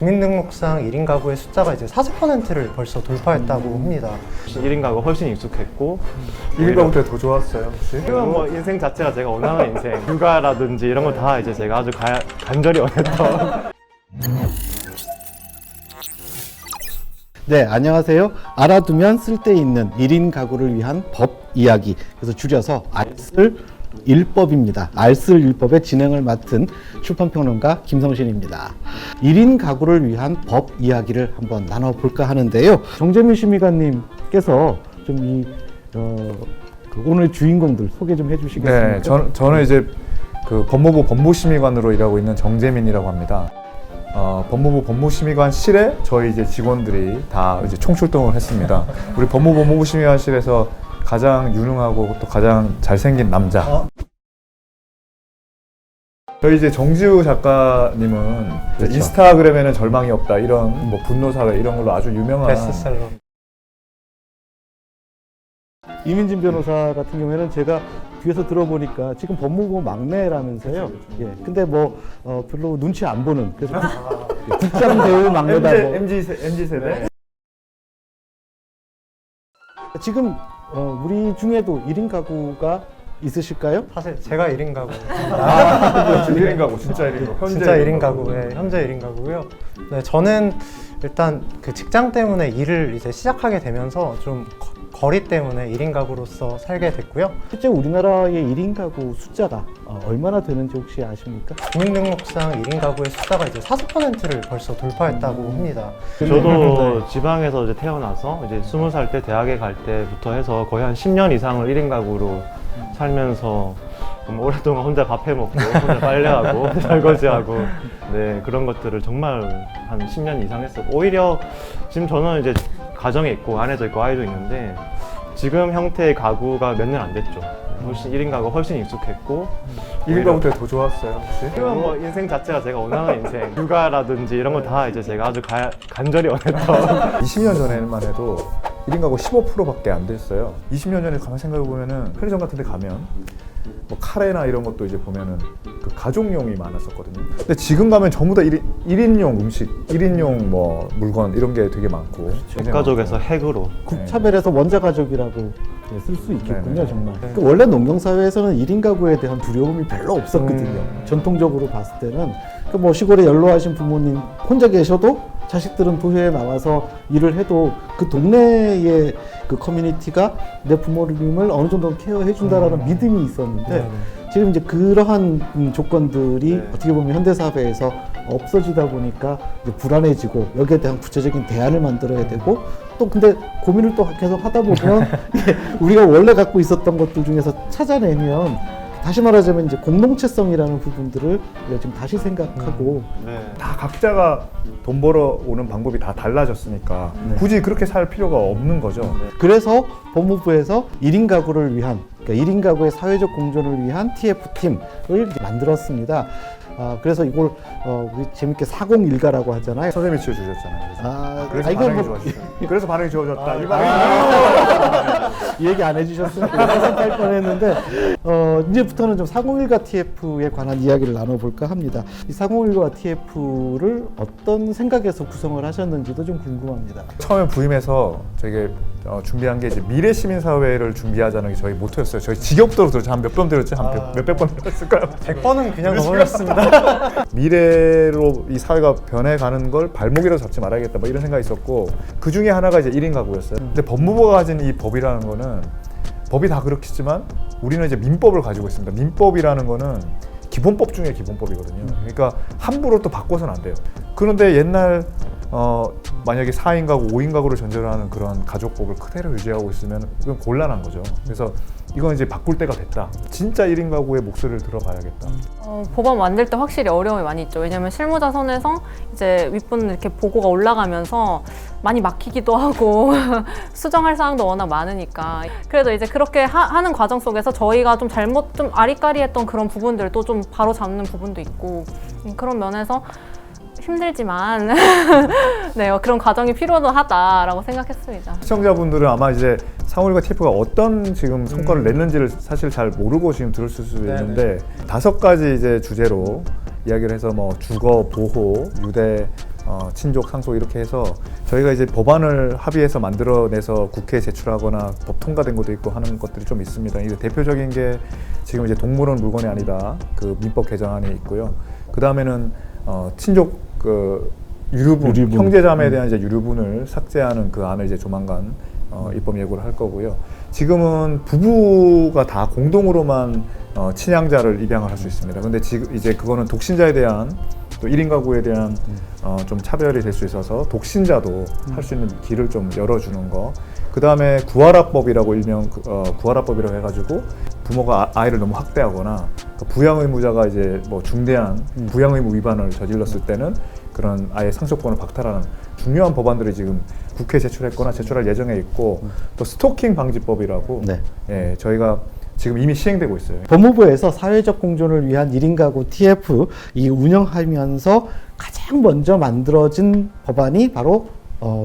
주민등록상 1인 가구의 숫자가 이제 40%를 벌써 돌파했다고 합니다. 1인 가구 훨씬 익숙했고 1인 가구 때 더 좋았어요 혹시? 지금 뭐 인생 자체가 제가 원하는 인생 육아라든지 이런 거 다 이제 제가 아주 간절히 원했던 네, 안녕하세요. 알아두면 쓸데있는 1인 가구를 위한 법 이야기, 그래서 줄여서 알쓸 일법입니다. 알쓸 일법의 진행을 맡은 출판평론가 김성신입니다. 1인 가구를 위한 법 이야기를 한번 나눠볼까 하는데요. 정재민 심의관님께서 좀 오늘 주인공들 소개 좀 해주시겠습니까? 네, 저는 이제 그 법무부 법무심의관으로 일하고 있는 정재민이라고 합니다. 법무부 법무심의관실에 저희 이제 직원들이 다 이제 총출동을 했습니다. 우리 법무부 법무심의관실에서 가장 유능하고 또 가장 잘생긴 남자. 저희 이제 정지우 작가님은 그렇죠. 인스타그램에는 절망이 없다 이런 뭐 분노사회 이런 걸로 아주 유명한 베스트셀러. 이민진 변호사 같은 경우에는 제가 뒤에서 들어보니까 지금 법무부 막내라면서요. 예. 근데 뭐 별로 눈치 안 보는, 그래서 국장 배우 막내다. MZ 세대. 지금 우리 중에도 1인 가구가 있으실까요? 사실 제가 1인 가구. 1인 가구, 진짜 1인 가구. 현재 진짜 1인 가구. 네, 현재 1인 가구고요. 네, 저는 일단 그 직장 때문에 일을 이제 시작하게 되면서 좀 거리 때문에 1인 가구로서 살게 됐고요. 실제 우리나라의 1인 가구 숫자가 얼마나 되는지 혹시 아십니까? 주민등록상 1인 가구의 숫자가 이제 40%를 벌써 돌파했다고 합니다. 저도 지방에서 이제 태어나서 이제 20살 때 대학에 갈 때부터 해서 거의 한 10년 이상을 1인 가구로 살면서 오랫동안 혼자 밥 해먹고 혼자 빨래하고 설거지하고 네, 그런 것들을 정말 한 10년 이상 했었고, 오히려 지금 저는 이제 가정에 있고 아내도 있고 아이도 있는데 지금 형태의 가구가 몇 년 안 됐죠. 훨씬 1인 가구 훨씬 익숙했고 1인 가구 때 더 좋았어요 혹시? 지금 뭐 인생 자체가 제가 원하는 인생 육아라든지 이런 거 다 이제 제가 아주 간절히 원했던 20년 전에만 해도 1인 가구 15%밖에 안 됐어요. 20년 전에 가만 생각해 보면은 편의점 같은 데 가면 뭐 카레나 이런 것도 이제 보면은 그 가족용이 많았었거든요. 근데 지금 가면 전부 다 1인용 음식, 1인용 뭐 물건 이런 게 되게 많고. 가족에서 핵으로 국차별에서 원자 가족이라고 쓸 수 있겠군요. 네네. 정말. 그 원래 농경사회에서는 1인 가구에 대한 두려움이 별로 없었거든요. 전통적으로 봤을 때는 그 뭐 시골에 연로하신 부모님 혼자 계셔도 자식들은 도시에 나와서 일을 해도 그 동네의 그 커뮤니티가 내 부모님을 어느 정도 케어해 준다라는 믿음이 있었는데 지금 이제 그러한 조건들이 어떻게 보면 현대사회에서 없어지다 보니까 이제 불안해지고 여기에 대한 구체적인 대안을 만들어야 되고, 또 근데 고민을 또 계속 하다 보면 우리가 원래 갖고 있었던 것들 중에서 찾아내면, 다시 말하자면 이제 공동체성이라는 부분들을 우리가 지금 다시 생각하고 다 각자가 돈 벌어 오는 방법이 다 달라졌으니까 굳이 그렇게 살 필요가 없는 거죠. 그래서 법무부에서 1인 가구를 위한, 그러니까 1인 가구의 사회적 공존을 위한 TF팀을 만들었습니다. 그래서 이걸 우리 재밌게 40일가라고 하잖아요. 선생님이 지어주셨잖아요. 그래서 이거 반응이 뭐 좋았어요. 그래서 반응이 좋아졌다. 이 이 얘기 안 해주셨으면 할 뻔했는데 이제부터는 좀 40일가 TF에 관한 이야기를 나눠볼까 합니다. 이 40일가 TF를 어떤 생각에서 구성을 하셨는지도 좀 궁금합니다. 처음에 부임해서 저희가 준비한 게 이제 미래 시민 사회를 준비하자는 게 저희 모토였어요. 저희 지겹도록 들었죠. 한 몇 번 들었죠? 한 몇백 번 들었을까요? 100번은 그냥 넘어갔습니다. 미래로 이 사회가 변해가는 걸 발목이라도 잡지 말아야겠다 뭐 이런 생각이 있었고, 그 중에 하나가 이제 1인 가구였어요. 근데 법무부가 가진 이 법이라는 거는, 법이 다 그렇겠지만 우리는 이제 민법을 가지고 있습니다. 민법이라는 거는 기본법 중에 기본법이거든요. 그러니까 함부로 또 바꿔서는 안 돼요. 그런데 옛날 만약에 4인 가구, 5인 가구를 전제로 하는 그런 가족법을 그대로 유지하고 있으면 이건 곤란한 거죠. 그래서 이건 이제 바꿀 때가 됐다. 진짜 1인 가구의 목소리를 들어봐야겠다. 법안 만들 때 확실히 어려움이 많이 있죠. 왜냐면 실무자 선에서 이제 윗분 이렇게 보고가 올라가면서 많이 막히기도 하고 수정할 사항도 워낙 많으니까. 그래도 이제 그렇게 하는 과정 속에서 저희가 좀 좀 아리까리했던 그런 부분들도 좀 바로 잡는 부분도 있고, 그런 면에서 힘들지만 네, 그런 과정이 필요하다라고 생각했습니다. 시청자분들은 아마 이제 40일가 TF가 어떤 지금 성과를 냈는지를 사실 잘 모르고 지금 들었을 수도 있는데, 5가지 이제 주제로 이야기를 해서 뭐 주거, 보호, 유대, 친족, 상속 이렇게 해서 저희가 이제 법안을 합의해서 만들어내서 국회에 제출하거나 법 통과된 것도 있고 하는 것들이 좀 있습니다. 이제 대표적인 게 지금 이제 동물은 물건이 아니다 그 민법 개정안이 있고요. 그 다음에는 친족 그 유류분, 형제자매에 대한 이제 유류분을 삭제하는 그 안을 이제 조만간 입법 예고를 할 거고요. 지금은 부부가 다 공동으로만 친양자를 입양을 할 수 있습니다. 근데 지금 이제 그거는 독신자에 대한 또 1인 가구에 대한 좀 차별이 될 수 있어서 독신자도 할 수 있는 길을 좀 열어주는 거. 그 다음에 구하라법이라고 일명 구하라법이라고 해가지고 부모가 아이를 너무 학대하거나 부양 의무자가 이제 뭐 중대한 부양 의무 위반을 저질렀을 때는 그런 아이의 상속권을 박탈하는 중요한 법안들이 지금 국회에 제출했거나 제출할 예정에 있고 또 스토킹 방지법이라고 네. 예, 저희가 지금 이미 시행되고 있어요. 법무부에서 사회적 공존을 위한 1인 가구 TF 이 운영하면서 가장 먼저 만들어진 법안이 바로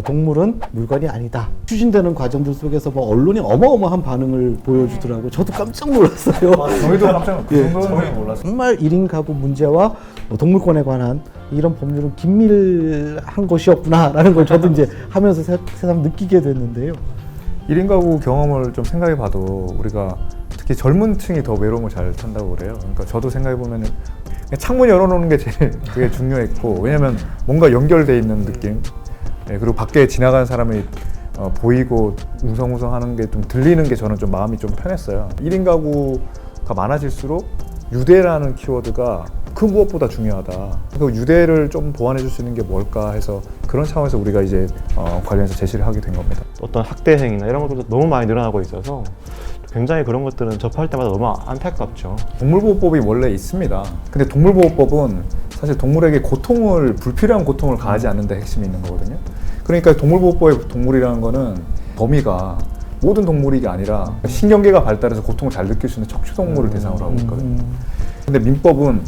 동물은 물건이 아니다. 추진되는 과정들 속에서 뭐 언론이 어마어마한 반응을 보여주더라고요. 저도 깜짝 놀랐어요. 저희도 깜짝 예. 정도는 몰랐어요. 정말 1인 가구 문제와 동물권에 관한 이런 법률은 긴밀한 것이었구나라는 걸 저도 이제 하면서 새삼 느끼게 됐는데요. 1인 가구 경험을 좀 생각해 봐도 우리가 특히 젊은 층이 더 외로움을 잘 탄다고 그래요. 그러니까 저도 생각해 보면은 창문 열어놓는 게 제일 그게 중요했고, 왜냐면 뭔가 연결돼 있는 느낌. 예, 그리고 밖에 지나가는 사람이 보이고 웅성웅성하는 게 좀 들리는 게 저는 좀 마음이 좀 편했어요. 1인 가구가 많아질수록 유대라는 키워드가 그 무엇보다 중요하다. 그 유대를 좀 보완해 줄 수 있는 게 뭘까 해서 그런 차원에서 우리가 이제 관련해서 제시를 하게 된 겁니다. 어떤 학대 행위나 이런 것들도 너무 많이 늘어나고 있어서 굉장히 그런 것들은 접할 때마다 너무 안타깝죠. 동물보호법이 원래 있습니다. 근데 동물보호법은 사실 동물에게 불필요한 고통을 가하지 않는 데 핵심이 있는 거거든요. 그러니까 동물보호법의 동물이라는 거는 범위가 모든 동물이 아니라 신경계가 발달해서 고통을 잘 느낄 수 있는 척추동물을 대상으로 하고 있거든요. 근데 민법은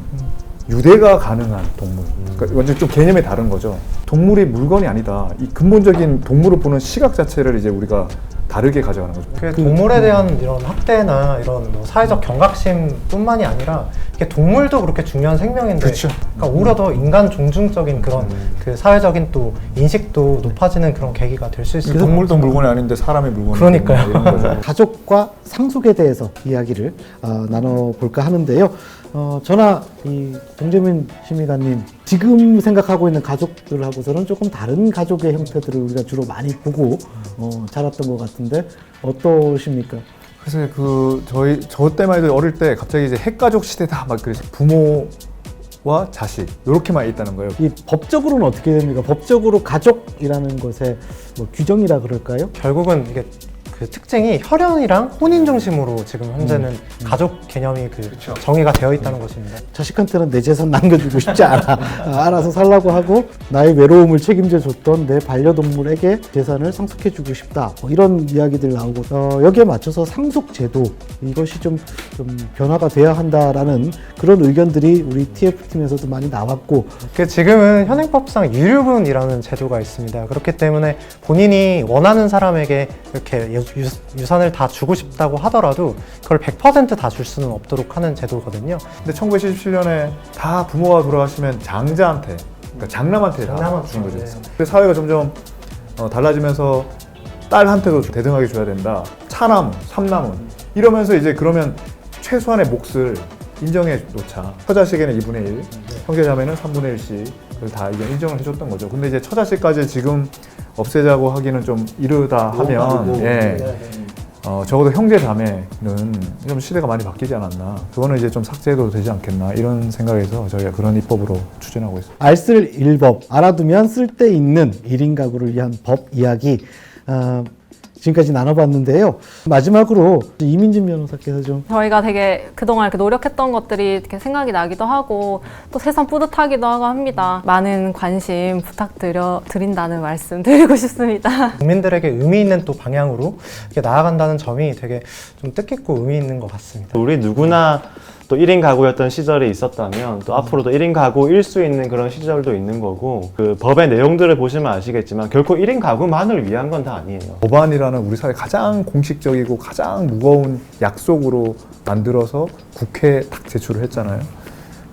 유대가 가능한 동물. 그러니까 완전 좀 개념이 다른 거죠. 동물이 물건이 아니다. 이 근본적인 동물을 보는 시각 자체를 이제 우리가 다르게 가져가는 거죠. 그 동물에 대한 이런 학대나 이런 뭐 사회적 경각심뿐만이 아니라 이게 동물도 그렇게 중요한 생명인데, 그렇죠. 그러니까 오히려 더 인간 존중적인 그런 그 사회적인 또 인식도 높아지는 그런 계기가 될 수 있을 동물도 물건이 아닌데 사람이 물건이 그러니까요. 이런 거죠. 가족과 상속에 대해서 이야기를 나눠볼까 하는데요. 저나 이 동재민 심의관님, 지금 생각하고 있는 가족들하고서는 조금 다른 가족의 형태들을 우리가 주로 많이 보고 자랐던 것 같은데 어떠십니까? 그래서 저 때만 해도 어릴 때 갑자기 이제 핵가족 시대다 막 그래서 부모와 자식 이렇게만 있다는 거예요. 이 법적으로는 어떻게 됩니까? 법적으로 가족이라는 것의 뭐 규정이라 그럴까요? 결국은 이게 그 특징이 혈연이랑 혼인 중심으로 지금 현재는 가족 개념이 정의가 되어 있다는 것입니다. 자식한테는 내 재산 남겨주고 싶지 않아. 알아서 살라고 하고 나의 외로움을 책임져 줬던 내 반려동물에게 재산을 상속해주고 싶다. 뭐 이런 이야기들 나오고 여기에 맞춰서 상속제도 이것이 좀 변화가 돼야 한다라는 그런 의견들이 우리 TF팀에서도 많이 나왔고, 지금은 현행법상 유류분이라는 제도가 있습니다. 그렇기 때문에 본인이 원하는 사람에게 이렇게 유산을 다 주고 싶다고 하더라도 그걸 100% 다 줄 수는 없도록 하는 제도거든요. 근데 1977년에 다 부모가 돌아가시면 장자한테, 그러니까 장남한테 다 주는 거죠. 네. 근데 사회가 점점 달라지면서 딸한테도 대등하게 줘야 된다. 차남, 삼남은 이러면서 이제 그러면 최소한의 몫을 인정해 놓자. 처자식에는 2분의 1, 형제자매는 3분의 1씩 그걸 다 인정을 해줬던 거죠. 근데 이제 처자식까지 지금 없애자고 하기는 좀 이르다 하면, 적어도 형제자매는 좀 시대가 많이 바뀌지 않았나. 그거는 이제 좀 삭제해도 되지 않겠나 이런 생각에서 저희가 그런 입법으로 추진하고 있습니다. 알쓸 일법, 알아두면 쓸데있는 1인 가구를 위한 법 이야기 지금까지 나눠봤는데요. 마지막으로 이민진 변호사께서 좀 저희가 되게 그동안 이렇게 노력했던 것들이 이렇게 생각이 나기도 하고 또 새삼 뿌듯하기도 하고 합니다. 많은 관심 부탁드린다는 말씀 드리고 싶습니다. 국민들에게 의미 있는 또 방향으로 이렇게 나아간다는 점이 되게 좀 뜻깊고 의미 있는 것 같습니다. 우리 누구나 또 1인 가구였던 시절이 있었다면 또 앞으로도 1인 가구일 수 있는 그런 시절도 있는 거고, 그 법의 내용들을 보시면 아시겠지만 결코 1인 가구만을 위한 건 다 아니에요. 법안이라는 우리 사회 가장 공식적이고 가장 무거운 약속으로 만들어서 국회에 딱 제출을 했잖아요.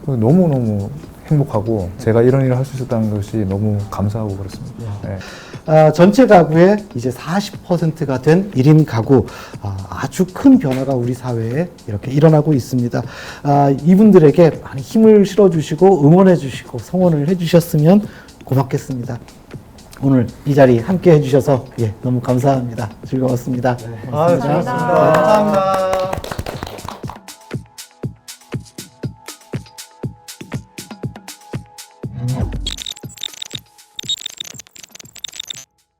너무너무 행복하고 제가 이런 일을 할 수 있었다는 것이 너무 감사하고 그렇습니다. 네. 전체 가구의 이제 40%가 된 1인 가구, 아주 큰 변화가 우리 사회에 이렇게 일어나고 있습니다. 이분들에게 많이 힘을 실어주시고 응원해주시고 성원을 해주셨으면 고맙겠습니다. 오늘 이 자리 함께 해주셔서 너무 감사합니다. 즐거웠습니다. 아, 즐거웠습니다. 감사합니다.